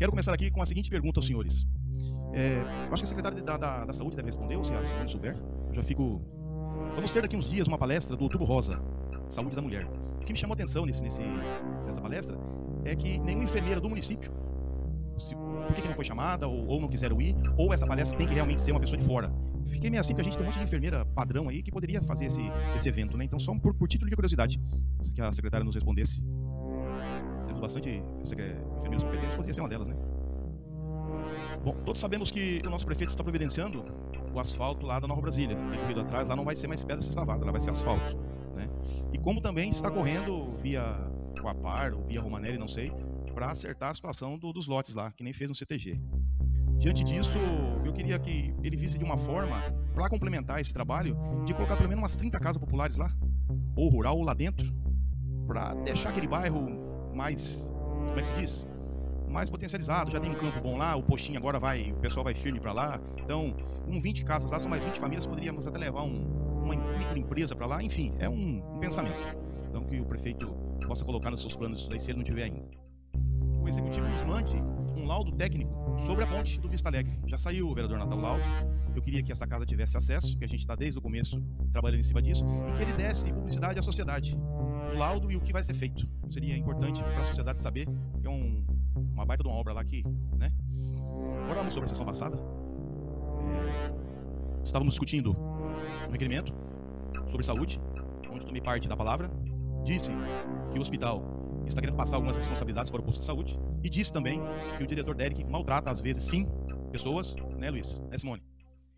quero começar aqui com a seguinte pergunta aos senhores. Eu acho que a secretária da Saúde deve responder, ou se a senhora souber. Eu já fico... Vamos ter daqui uns dias uma palestra do Outubro Rosa, Saúde da Mulher. O que me chamou a atenção nessa palestra é que nenhuma enfermeira do município, por que não foi chamada, ou não quiseram ir, ou essa palestra tem que realmente ser uma pessoa de fora. Fiquei meio assim, porque a gente tem um monte de enfermeira padrão aí que poderia fazer esse evento, né? Então, só por título de curiosidade, que a secretária nos respondesse. Temos bastante enfermeiras competentes, poderia ser uma delas, né? Bom, todos sabemos que o nosso prefeito está providenciando o asfalto lá da Nova Brasília. Tem corrido atrás, lá não vai ser mais pedra sextavada, lá vai ser asfalto, né? E como também está correndo via Coapar, ou via Romanelli, não sei, para acertar a situação dos lotes lá, que nem fez no CTG. Diante disso, eu queria que ele visse de uma forma, para complementar esse trabalho, de colocar pelo menos umas 30 casas populares lá, ou rural, ou lá dentro, para deixar aquele bairro mais, como é que se diz? Mais potencializado. Já tem um campo bom lá, o postinho agora o pessoal vai firme para lá. Então, com 20 casas lá, são mais 20 famílias, poderíamos até levar uma microempresa para lá. Enfim, é um pensamento. Então, que o prefeito possa colocar nos seus planos isso daí, se ele não tiver ainda. O executivo nos mande um laudo técnico sobre a ponte do Vista Alegre. Já saiu, o vereador Natal, o laudo. Eu queria que essa casa tivesse acesso, que a gente está desde o começo trabalhando em cima disso, e que ele desse publicidade à sociedade, o laudo e o que vai ser feito. Seria importante para a sociedade saber que é uma baita de uma obra lá aqui, né? Agora vamos sobre a sessão passada. Estávamos discutindo um requerimento sobre saúde, onde eu tomei parte da palavra. Disse que o hospital está querendo passar algumas responsabilidades para o posto de saúde, e disse também que o diretor Derek maltrata, às vezes, sim, pessoas, né, Luiz? Né, Simone?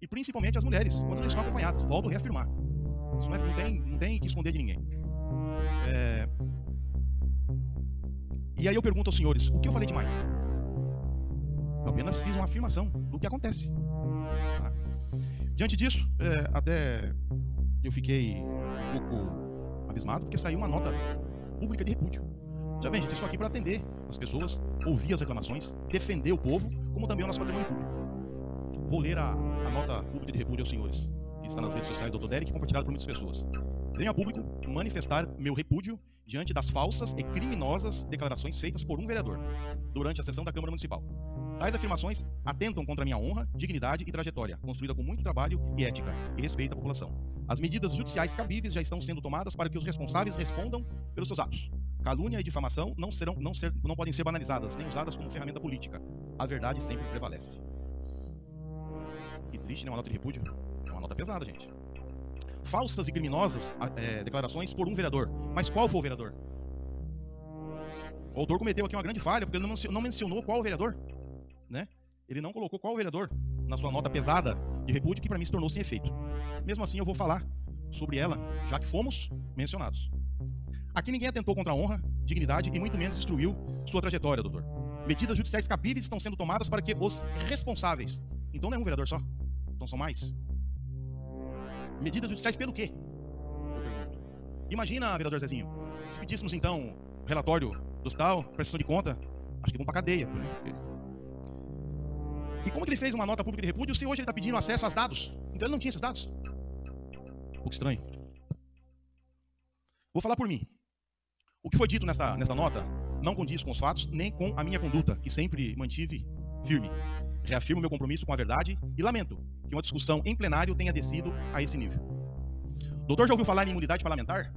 E principalmente as mulheres, quando elas estão acompanhadas. Volto a reafirmar. Isso não tem que esconder de ninguém. E aí eu pergunto aos senhores, o que eu falei demais? Eu apenas fiz uma afirmação do que acontece. Tá? Diante disso, até eu fiquei um pouco abismado, porque saiu uma nota pública de repúdio. Já bem, gente, eu estou aqui para atender as pessoas, ouvir as reclamações, defender o povo, como também o nosso patrimônio público. Vou ler a nota pública de repúdio aos senhores, que está nas redes sociais do Dr. Derek, compartilhada por muitas pessoas. Venho a público manifestar meu repúdio diante das falsas e criminosas declarações feitas por um vereador durante a sessão da Câmara Municipal. Tais afirmações atentam contra minha honra, dignidade e trajetória, construída com muito trabalho e ética e respeito à população. As medidas judiciais cabíveis já estão sendo tomadas para que os responsáveis respondam pelos seus atos. Calúnia e difamação não podem ser banalizadas, nem usadas como ferramenta política. A verdade sempre prevalece. Que triste, né? Uma nota de repúdio. É uma nota pesada, gente. Falsas e criminosas declarações por um vereador. Mas qual foi o vereador? O autor cometeu aqui uma grande falha, porque ele não mencionou qual o vereador, né? Ele não colocou qual o vereador na sua nota pesada de repúdio, que para mim se tornou sem efeito. Mesmo assim, eu vou falar sobre ela, já que fomos mencionados. Aqui ninguém atentou contra a honra, dignidade e muito menos destruiu sua trajetória, doutor. Medidas judiciais cabíveis estão sendo tomadas para que os responsáveis... Então não é um vereador só? Então são mais? Medidas judiciais pelo quê? Eu pergunto. Imagina, vereador Zezinho, se pedíssemos então relatório do hospital, prestação de conta, acho que vão para cadeia. Né? E como que ele fez uma nota pública de repúdio se hoje ele está pedindo acesso aos dados? Então ele não tinha esses dados? Um pouco estranho. Vou falar por mim. O que foi dito nessa nota não condiz com os fatos, nem com a minha conduta, que sempre mantive firme. Reafirmo meu compromisso com a verdade e lamento que uma discussão em plenário tenha descido a esse nível. Doutor, já ouviu falar em imunidade parlamentar?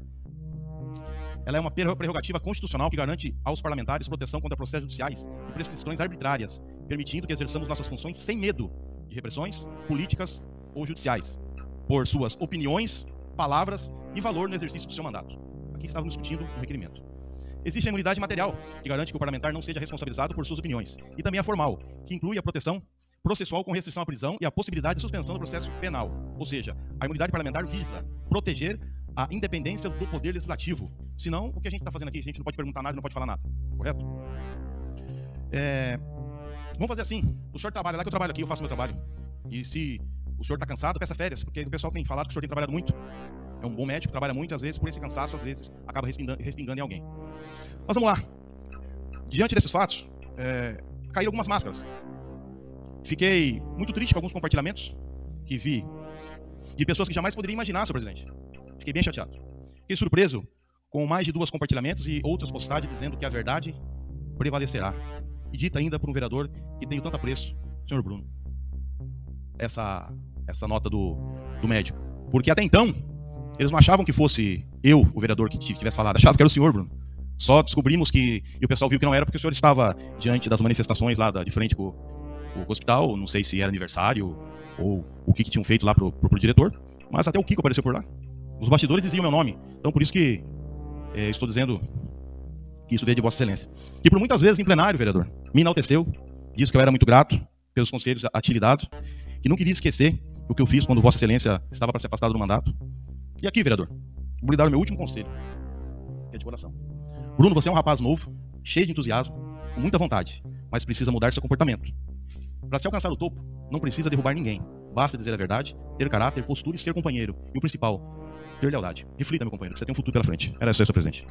Ela é uma prerrogativa constitucional que garante aos parlamentares proteção contra processos judiciais e prescrições arbitrárias, permitindo que exerçamos nossas funções sem medo de repressões políticas ou judiciais, por suas opiniões, palavras e valor no exercício do seu mandato. Aqui estávamos discutindo o requerimento. Existe a imunidade material, que garante que o parlamentar não seja responsabilizado por suas opiniões, e também a formal, que inclui a proteção processual com restrição à prisão e a possibilidade de suspensão do processo penal. Ou seja, a imunidade parlamentar visa proteger a independência do poder legislativo. Senão, o que a gente está fazendo aqui, a gente não pode perguntar nada, não pode falar nada. Correto? Vamos fazer assim. O senhor trabalha lá que eu trabalho aqui, eu faço meu trabalho. E se o senhor está cansado, peça férias, porque o pessoal tem falado que o senhor tem trabalhado muito. É um bom médico, trabalha muito, às vezes, por esse cansaço, às vezes, acaba respingando em alguém. Mas vamos lá. Diante desses fatos, caíram algumas máscaras. Fiquei muito triste com alguns compartilhamentos que vi de pessoas que jamais poderia imaginar, senhor presidente. Fiquei bem chateado. Fiquei surpreso com mais de 2 compartilhamentos e outras postagens dizendo que a verdade prevalecerá. e dita ainda por um vereador que tenho tanto apreço, senhor Bruno, essa nota do médico. Porque até então, eles não achavam que fosse eu, o vereador, que tivesse falado, achavam que era o senhor, Bruno. Só descobrimos que, e o pessoal viu que não era, porque o senhor estava diante das manifestações lá de frente com o hospital, não sei se era aniversário ou o que tinham feito lá pro diretor, mas até o Kiko apareceu por lá. Os bastidores diziam meu nome, então por isso que estou dizendo que isso veio de Vossa Excelência. E por muitas vezes em plenário, vereador, me enalteceu, disse que eu era muito grato pelos conselhos a ti dado, que não queria esquecer o que eu fiz quando Vossa Excelência estava para ser afastado do mandato. E aqui, vereador, vou lhe dar o meu último conselho, que é de coração. Bruno, você é um rapaz novo, cheio de entusiasmo, com muita vontade, mas precisa mudar seu comportamento. Para se alcançar o topo, não precisa derrubar ninguém. Basta dizer a verdade, ter caráter, postura e ser companheiro. E o principal, ter lealdade. Reflita, meu companheiro, que você tem um futuro pela frente. Era isso aí, senhor presidente.